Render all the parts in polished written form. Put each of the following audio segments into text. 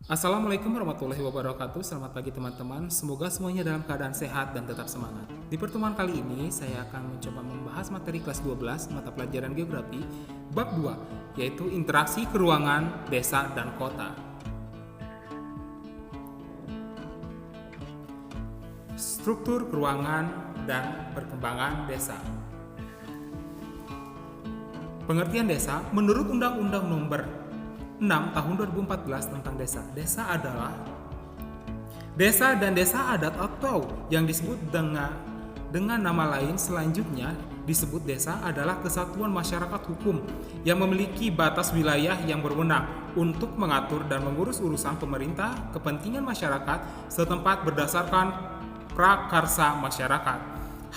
Assalamualaikum warahmatullahi wabarakatuh. Selamat pagi teman-teman. Semoga semuanya dalam keadaan sehat dan tetap semangat. Di pertemuan kali ini saya akan mencoba membahas materi kelas 12 mata pelajaran geografi bab 2, yaitu interaksi keruangan desa dan kota. Struktur keruangan dan perkembangan desa. Pengertian desa menurut Undang-Undang Nomor 6 Tahun 2014 tentang desa. Desa adalah desa dan desa adat atau yang disebut dengan nama lain selanjutnya disebut desa adalah kesatuan masyarakat hukum yang memiliki batas wilayah yang berwenang untuk mengatur dan mengurus urusan pemerintah, kepentingan masyarakat setempat berdasarkan prakarsa masyarakat,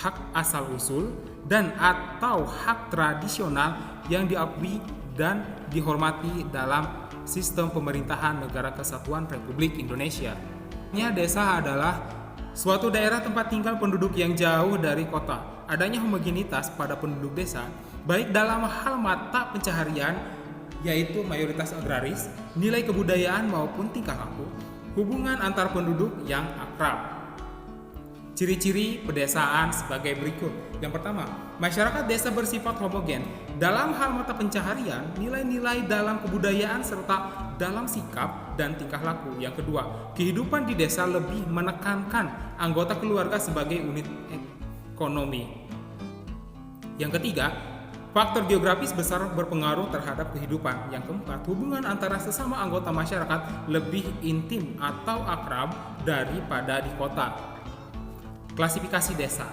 hak asal-usul dan atau hak tradisional yang diakui dan dihormati dalam sistem pemerintahan Negara Kesatuan Republik Indonesia. Desa adalah suatu daerah tempat tinggal penduduk yang jauh dari kota. Adanya homogenitas pada penduduk desa, baik dalam hal mata pencaharian, yaitu mayoritas agraris, nilai kebudayaan maupun tingkah laku, hubungan antar penduduk yang akrab. Ciri-ciri pedesaan sebagai berikut. Yang pertama, masyarakat desa bersifat homogen dalam hal mata pencaharian, nilai-nilai dalam kebudayaan serta dalam sikap dan tingkah laku. Yang kedua, kehidupan di desa lebih menekankan anggota keluarga sebagai unit ekonomi. Yang ketiga, faktor geografis besar berpengaruh terhadap kehidupan. Yang keempat, hubungan antara sesama anggota masyarakat lebih intim atau akrab daripada di kota. Klasifikasi desa.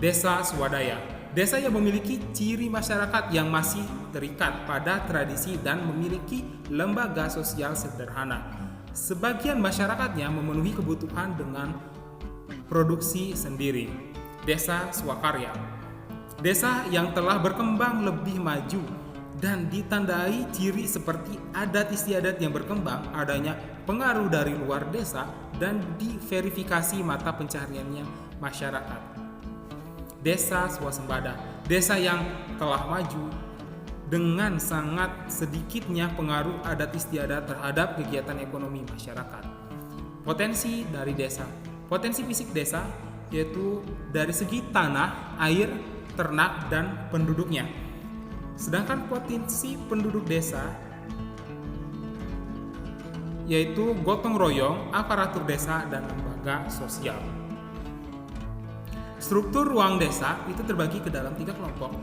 Desa swadaya. Desa yang memiliki ciri masyarakat yang masih terikat pada tradisi dan memiliki lembaga sosial sederhana. Sebagian masyarakatnya memenuhi kebutuhan dengan produksi sendiri. Desa swakarya. Desa yang telah berkembang lebih maju dan ditandai ciri seperti adat istiadat yang berkembang, adanya pengaruh dari luar desa dan diverifikasi mata pencahariannya masyarakat. Desa swasembada. Desa yang telah maju dengan sangat sedikitnya pengaruh adat istiadat terhadap kegiatan ekonomi masyarakat. Potensi dari desa. Potensi fisik desa yaitu dari segi tanah, air, ternak, dan penduduknya. Sedangkan potensi penduduk desa yaitu gotong royong, aparatur desa, dan lembaga sosial. Struktur ruang desa itu terbagi ke dalam 3 kelompok.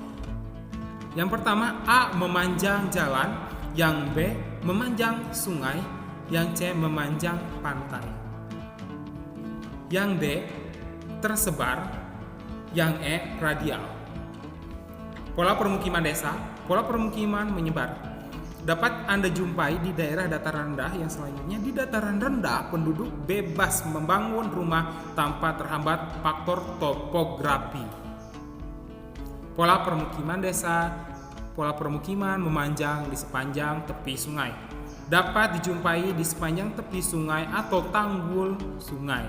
Yang pertama, A. Memanjang jalan. Yang B. Memanjang sungai. Yang C. Memanjang pantai. Yang D. Tersebar. Yang E. Radial. Pola permukiman desa. Pola permukiman menyebar. Dapat Anda jumpai di daerah dataran rendah yang selanjutnya. Di dataran rendah, penduduk bebas membangun rumah tanpa terhambat faktor topografi. Pola permukiman desa. Pola permukiman memanjang di sepanjang tepi sungai. Dapat dijumpai di sepanjang tepi sungai atau tanggul sungai.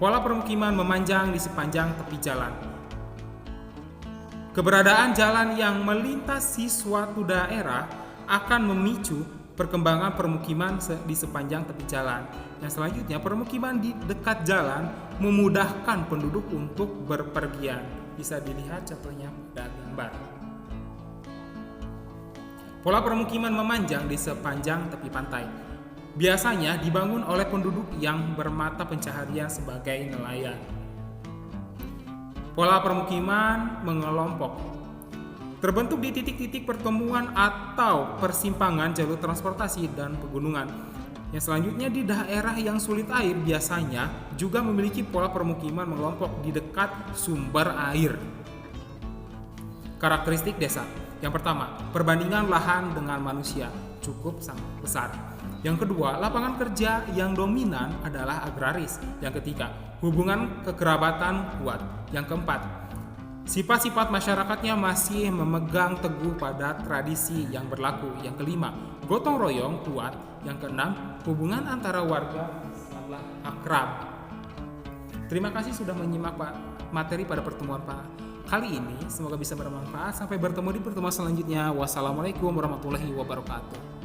Pola permukiman memanjang di sepanjang tepi jalan. Keberadaan jalan yang melintasi suatu daerah akan memicu perkembangan permukiman di sepanjang tepi jalan. Yang selanjutnya, permukiman di dekat jalan memudahkan penduduk untuk berpergian. Bisa dilihat contohnya pada gambar. Pola permukiman memanjang di sepanjang tepi pantai. Biasanya dibangun oleh penduduk yang bermata pencaharian sebagai nelayan. Pola permukiman mengelompok. Terbentuk di titik-titik pertemuan atau persimpangan jalur transportasi dan pegunungan. Yang selanjutnya, di daerah yang sulit air biasanya juga memiliki pola permukiman mengelompok di dekat sumber air. Karakteristik desa. Yang pertama, perbandingan lahan dengan manusia cukup sangat besar. Yang kedua, lapangan kerja yang dominan adalah agraris. Yang ketiga, hubungan kekerabatan kuat. Yang keempat, sifat-sifat masyarakatnya masih memegang teguh pada tradisi yang berlaku. Yang kelima, gotong royong kuat. Yang keenam, hubungan antara warga sangatlah akrab. Terima kasih sudah menyimak materi pada pertemuan kali ini. Semoga bisa bermanfaat. Sampai bertemu di pertemuan selanjutnya. Wassalamualaikum warahmatullahi wabarakatuh.